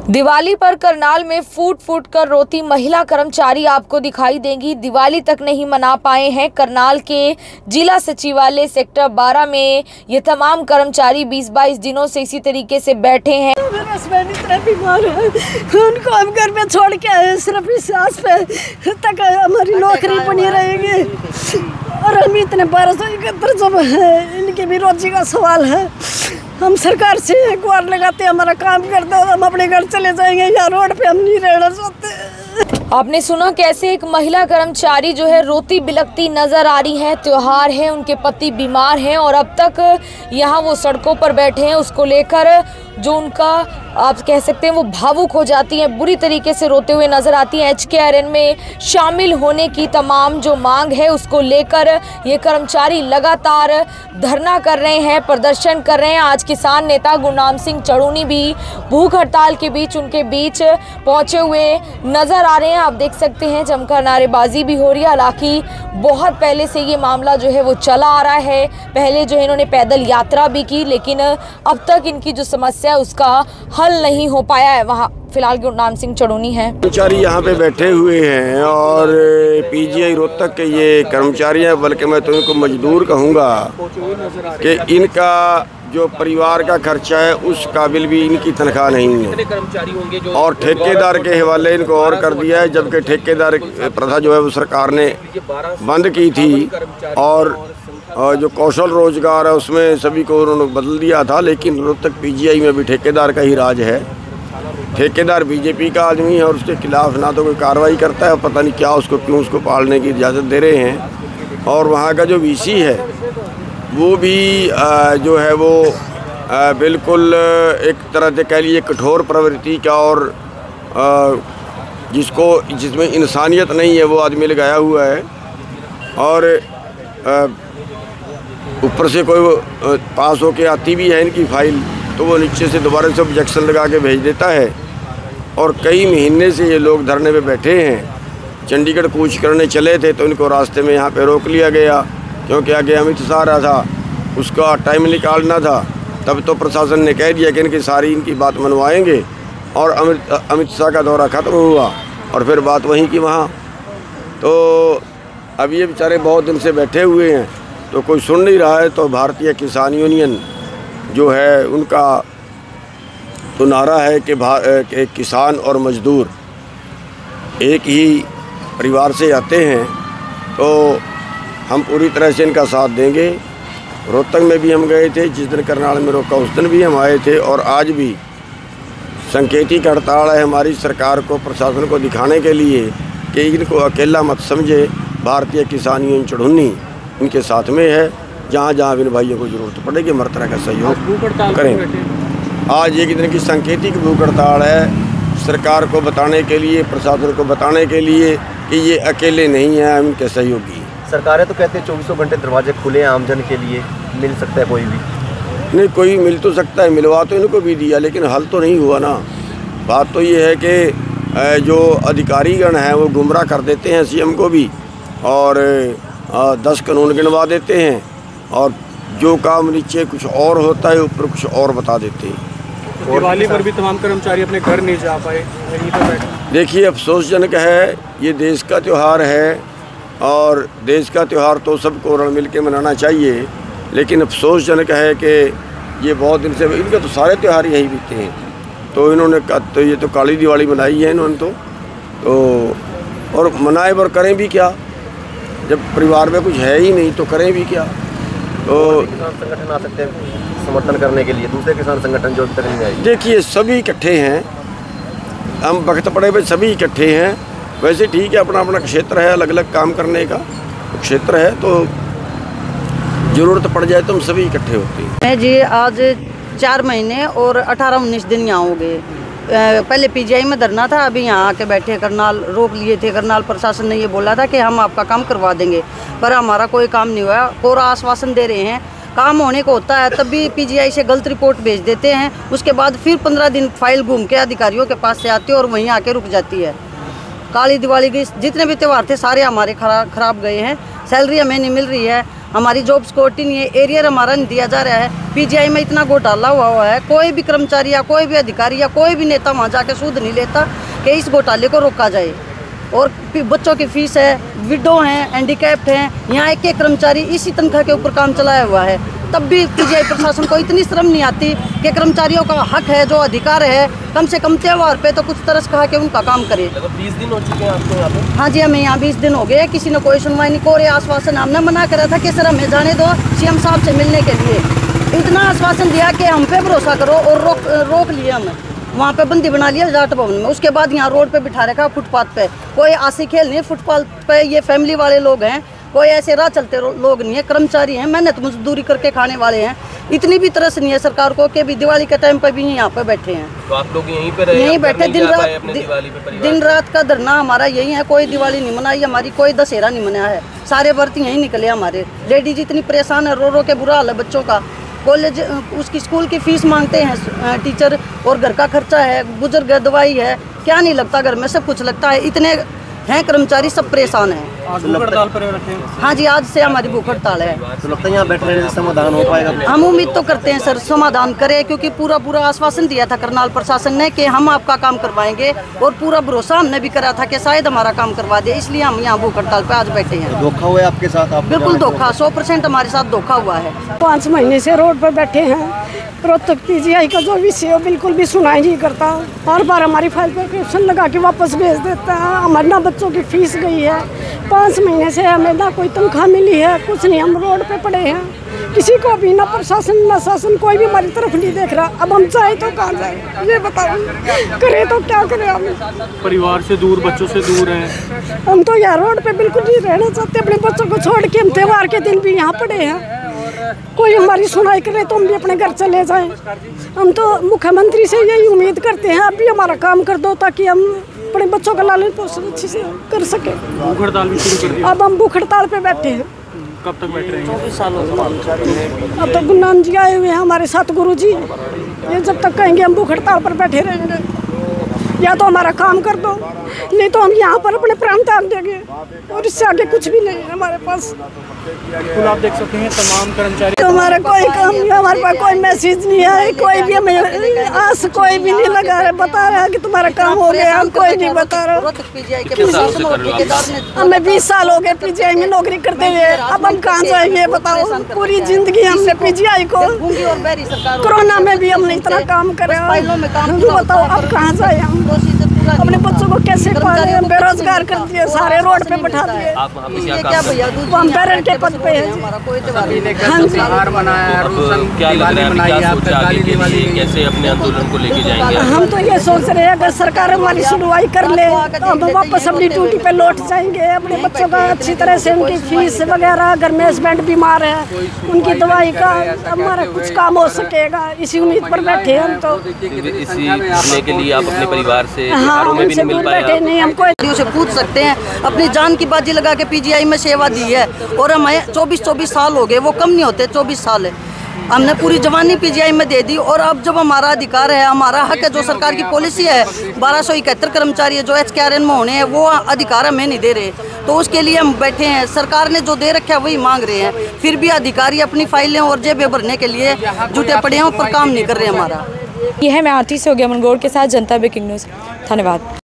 दिवाली पर करनाल में फूट फूट कर रोती महिला कर्मचारी आपको दिखाई देंगी। दिवाली तक नहीं मना पाए हैं। करनाल के जिला सचिवालय सेक्टर 12 में ये तमाम कर्मचारी 20-22 दिनों से इसी तरीके से बैठे हैं। मेरा हस्बैंड इतना बीमार है, उनको हम घर पे छोड़ के आए, सिर्फ इस आस पे तक हमारी नौकरी बनी रहेगी और हम इतने 1271 जब है, इनकी भी रोजी का सवाल है। हम सरकार से गुहार लगाते, हमारा काम करते और हम अपने घर चले जाएंगे, या रोड पे हम नहीं रहना चाहते। आपने सुना कैसे एक महिला कर्मचारी जो है रोती बिलखती नजर आ रही है। त्योहार है, उनके पति बीमार हैं और अब तक यहाँ वो सड़कों पर बैठे हैं। उसको लेकर जो उनका आप कह सकते हैं वो भावुक हो जाती हैं, बुरी तरीके से रोते हुए नजर आती हैं। HKRN में शामिल होने की तमाम जो मांग है उसको लेकर ये कर्मचारी लगातार धरना कर रहे हैं, प्रदर्शन कर रहे हैं। आज किसान नेता गुरनाम सिंह चड़ूनी भी भूख हड़ताल के बीच उनके बीच पहुंचे हुए नजर आ रहे हैं। आप देख सकते हैं जमकर नारेबाजी भी हो रही है। हालांकि बहुत पहले से ये मामला जो है वो चला आ रहा है। पहले जो है इन्होंने पैदल यात्रा भी की, लेकिन अब तक इनकी जो समस्या है उसका हल नहीं हो पाया है। वहाँ फिलहाल गुरनाम सिंह चड़ूनी है। कर्मचारी यहाँ पे बैठे हुए हैं और PGI रोहतक के ये कर्मचारी हैं, बल्कि मैं तो इनको मजदूर कहूँगा कि इनका जो परिवार का खर्चा है उस काबिल भी इनकी तनख्वाह नहीं है और ठेकेदार के हवाले इनको और कर दिया है। जबकि ठेकेदार प्रथा जो है वो सरकार ने बंद की थी और जो कौशल रोजगार है उसमें सभी को उन्होंने बदल दिया था। लेकिन रोहतक PGI में भी ठेकेदार का ही राज है। ठेकेदार BJP का आदमी है और उसके खिलाफ ना तो कोई कार्रवाई करता है, पता नहीं क्या उसको क्यों उसको पालने की इजाज़त दे रहे हैं। और वहाँ का जो VC है वो भी जो है वो बिल्कुल एक तरह से कह लीजिए कठोर प्रवृत्ति का और जिसमें इंसानियत नहीं है वो आदमी लगाया हुआ है। और ऊपर से कोई पास होके आती भी है इनकी फाइल तो वो नीचे से दोबारा से ऑब्जेक्शन लगा के भेज देता है। और कई महीने से ये लोग धरने पे बैठे हैं। चंडीगढ़ कूच करने चले थे तो इनको रास्ते में यहाँ पे रोक लिया गया, क्योंकि आगे अमित शाह रहा था, उसका टाइम निकालना था। तब तो प्रशासन ने कह दिया कि इनकी सारी इनकी बात मनवाएंगे और अमित शाह का दौरा ख़त्म हुआ और फिर बात वहीं की वहाँ। तो अब ये बेचारे बहुत दिन से बैठे हुए हैं तो कोई सुन नहीं रहा है। तो भारतीय किसान यूनियन जो है उनका तो नारा है कि किसान और मजदूर एक ही परिवार से आते हैं, तो हम पूरी तरह से इनका साथ देंगे। रोहतक में भी हम गए थे, जिस दिन करनाल में रोका उस दिन भी हम आए थे और आज भी सांकेतिक हड़ताल है हमारी सरकार को, प्रशासन को दिखाने के लिए कि इनको अकेला मत समझे। भारतीय किसान यूनियन चड़ूनी इनके साथ में है। जहाँ जहाँ इन भाइयों को ज़रूरत पड़ेगी हर तरह का सहयोग करेंगे। आज एक दिन की सांकेतिक भूख हड़ताल है सरकार को बताने के लिए, प्रशासन को बताने के लिए कि ये अकेले नहीं हैं, हम इनके सहयोगी। सरकारें तो कहते हैं 24 घंटे दरवाजे खुले हैं आमजन के लिए, मिल सकता है कोई भी? नहीं, कोई मिल तो सकता है, मिलवा तो इनको भी दिया लेकिन हल तो नहीं हुआ ना। बात तो ये है कि जो अधिकारीगण हैं वो गुमराह कर देते हैं CM को भी और 10 कानून गिनवा देते हैं और जो काम नीचे कुछ और होता है ऊपर कुछ और बता देते हैं। दिवाली पर भी तमाम कर्मचारी अपने घर नहीं जा पाए, यहीं पर बैठे। देखिए, अफसोसजनक है, ये देश का त्यौहार है और देश का त्यौहार तो सबको रल मिल के मनाना चाहिए। लेकिन अफसोसजनक है कि ये बहुत दिन से इनके तो सारे त्यौहार यहीं बीते हैं। तो इन्होंने तो ये तो काली दिवाली मनाई है इन्होंने तो और मनाए पर करें भी क्या जब परिवार में कुछ है ही नहीं, तो करें भी क्या। तो किसान संगठन आ सकते हैं समर्थन करने के लिए, दूसरे किसान संगठन जो अभी तक नहीं आए? देखिए, सभी इकट्ठे हैं, हम वक्त पड़े पे सभी इकट्ठे हैं। वैसे ठीक है, अपना अपना क्षेत्र है, अलग अलग काम करने का क्षेत्र है, तो ज़रूरत पड़ जाए तो हम सभी इकट्ठे होते हैं। मैं जी आज 4 महीने और 18-19 दिन यहाँ हो गए। पहले PGI में धरना था, अभी यहाँ आके बैठे। करनाल रोक लिए थे, करनाल प्रशासन ने ये बोला था कि हम आपका काम करवा देंगे, पर हमारा कोई काम नहीं हुआ। पूरा आश्वासन दे रहे हैं, काम होने को होता है तब भी PGI से गलत रिपोर्ट भेज देते हैं। उसके बाद फिर 15 दिन फाइल घूम के अधिकारियों के पास से आती है और वहीं आके रुक जाती है। काली दिवाली के जितने भी त्यौहार थे सारे हमारे खराब गए हैं। सैलरी हमें नहीं मिल रही है, हमारी जॉब सिक्योरिटी नहीं है, एरियर हमारा नहीं दिया जा रहा है। पीजीआई में इतना घोटाला हुआ है, कोई भी कर्मचारी या कोई भी अधिकारी या कोई भी नेता वहाँ जाके सूद नहीं लेता कि इस घोटाले को रोका जाए। और बच्चों की फीस है, विडो हैं, हैंडीकैप्ड हैं, यहाँ एक कर्मचारी इसी तनख्वाह के ऊपर काम चलाया हुआ है। तब भी पीजीआई प्रशासन को इतनी शर्म नहीं आती कि कर्मचारियों का हक है, जो अधिकार है, कम से कम त्यौहार पे तो कुछ तरस कहा के उनका काम करे। 20 दिन हो चुके हैं आपको यहाँ पे? हाँ जी, हमें यहाँ 20 दिन हो गए, किसी ने कोई सुनवाई नहीं, कोई आश्वासन। हमने मना करा था कि सर हमें जाने दो सीएम साहब से मिलने के लिए, इतना आश्वासन दिया कि हम पे भरोसा करो, और रोक लिए हमें। वहाँ पे बंदी बना लिया जाट भवन में। उसके बाद यहाँ रोड पे बिठा रखा फुटपाथ पे। कोई आसी खेल नहीं, फुटपाथ पे ये फैमिली वाले लोग हैं, कोई ऐसे राह चलते लोग नहीं है, कर्मचारी हैं, मेहनत मजदूरी करके खाने वाले हैं। इतनी भी तरस नहीं है सरकार को कि भी दिवाली के टाइम पे भी यहाँ पे बैठे हैं। तो आप लोग यहीं पे रहे? यहीं बैठे दिन रात का धरना हमारा यही है। कोई दिवाली नहीं मनाई हमारी, कोई दशहरा नहीं मनाया है, सारे व्रत यहीं निकले हमारे। लेडीज इतनी परेशान है, रो रो के बुरा हाल है बच्चों का। कॉलेज उसकी स्कूल की फीस मांगते हैं टीचर, और घर का खर्चा है, बुजुर्ग दवाई है, क्या नहीं लगता घर में, सब कुछ लगता है। इतने हैं कर्मचारी, सब परेशान हैं। आज भूख हड़ताल पर रखे हैं? हाँ जी, आज से हमारी भूख हड़ताल है। तो लगता है यहाँ बैठ रहने से समाधान हो पाएगा? हम उम्मीद तो करते हैं सर समाधान करें, क्योंकि पूरा आश्वासन दिया था करनाल प्रशासन ने कि हम आपका काम करवाएंगे, और पूरा भरोसा हमने भी करा था कि शायद हमारा काम करवा दे, इसलिए हम यहाँ भूख हड़ताल पे आज बैठे हैं। धोखा हुआ है आपके साथ? आप बिल्कुल धोखा, 100% हमारे साथ धोखा हुआ है। 5 महीने से रोड पर बैठे हैं। रोहतक पीजीआई का जो विषय है बिल्कुल भी सुनाई नहीं करता। हर बार हमारी फाइल पर क्वेश्चन लगा के वापस भेज देता है। हमारे ना बच्चों की फीस गई है, 5 महीने से हमें ना कोई तनख्वाह मिली है, कुछ नहीं। हम रोड पे पड़े हैं, किसी को भी ना प्रशासन ना शासन कोई भी हमारी तरफ नहीं देख रहा। अब हम चाहे तो कहाँ जाए, ये बताओ, करें तो क्या करें हम? परिवार से दूर, बच्चों से दूर हैं। हम तो यहाँ रोड पे बिल्कुल नहीं रहना चाहते। अपने बच्चों को छोड़ के हम त्योहार के दिन भी यहाँ पड़े हैं। कोई हमारी सुनाई करे तो हम भी अपने घर चले जाएं। हम तो मुख्यमंत्री से यही उम्मीद करते हैं, अब भी हमारा काम कर दो ताकि हम अपने बच्चों का लालन पोषण अच्छे से कर सके। भूख हड़ताल भी शुरू कर दी? अब हम भूख हड़ताल पे बैठे हैं। कब तक बैठ रहे हैं? 24 साल हो गए। अब तो गुरुनानक जी आए हुए हैं हमारे साथ, गुरु जी, ये जब तक कहेंगे हम भूख हड़ताल पर बैठे रहेंगे। या तो हमारा काम कर दो, नहीं तो हम यहाँ पर अपने प्राण त्याग देंगे, और इससे आगे कुछ भी नहीं है हमारे पास। बिल्कुल आप देख सकते हैं तमाम कर्मचारी। तो हमारा कोई काम नहीं, हमारे पास कोई मैसेज नहीं है, कोई भी हमें आस कोई भी नहीं लगा रहा, बता रहा है कि तुम्हारा काम हो गया, हम कोई नहीं बता रहा। हमें 20 साल हो गए पीजीआई में नौकरी करते हुए, अब हम कहाँ जाएंगे बताओ? पूरी जिंदगी हमने पीजीआई को, कोरोना में भी हमने इतना काम करा, बताओ अब कहाँ जाए हम? अपने बच्चों को कैसे पाले? हम बेरोजगार कर दिए, सारे रोड पे बैठा दिए। हम बैरर के पद पे हैं। हाँ जी, क्या लग रहा है क्या सोचा आगे के लिए, कैसे अपने आंदोलन को लेके जाएंगे? हम तो ये सोच रहे हैं अगर सरकार हमारी सुनवाई कर ले तो हम वापस अपनी ड्यूटी पे लौट जाएंगे। अपने बच्चों का अच्छी तरह से उनकी फीस वगैरह, घर में हस्बैंड बीमार है, उनकी दवाई का हमारा कुछ काम हो सकेगा, इसी उम्मीद पर बैठे हैं हम। तो इसी करने के लिए आप अपने परिवार से हाँ, उनसे दूर बैठे नहीं, हमको से पूछ सकते हैं। अपनी जान की बाजी लगा के पीजीआई में सेवा दी है, और हमें 24 साल हो गए, वो कम नहीं होते, 24 साल है। हमने पूरी जवानी पीजीआई में दे दी, और अब जब हमारा अधिकार है, हमारा हक है, जो सरकार की पॉलिसी है, 1271 कर्मचारी है जो HKRN में होने हैं, वो अधिकार हमें नहीं दे रहे। तो उसके लिए हम बैठे हैं, सरकार ने जो दे रखा है वही मांग रहे हैं, फिर भी अधिकारी अपनी फाइलें और जेबें भरने के लिए जुटे पड़े हैं, पर काम नहीं कर रहे हमारा। ये है मैं आरती से हो गया मनगोड़ के साथ जनता ब्रेकिंग न्यूज़। धन्यवाद।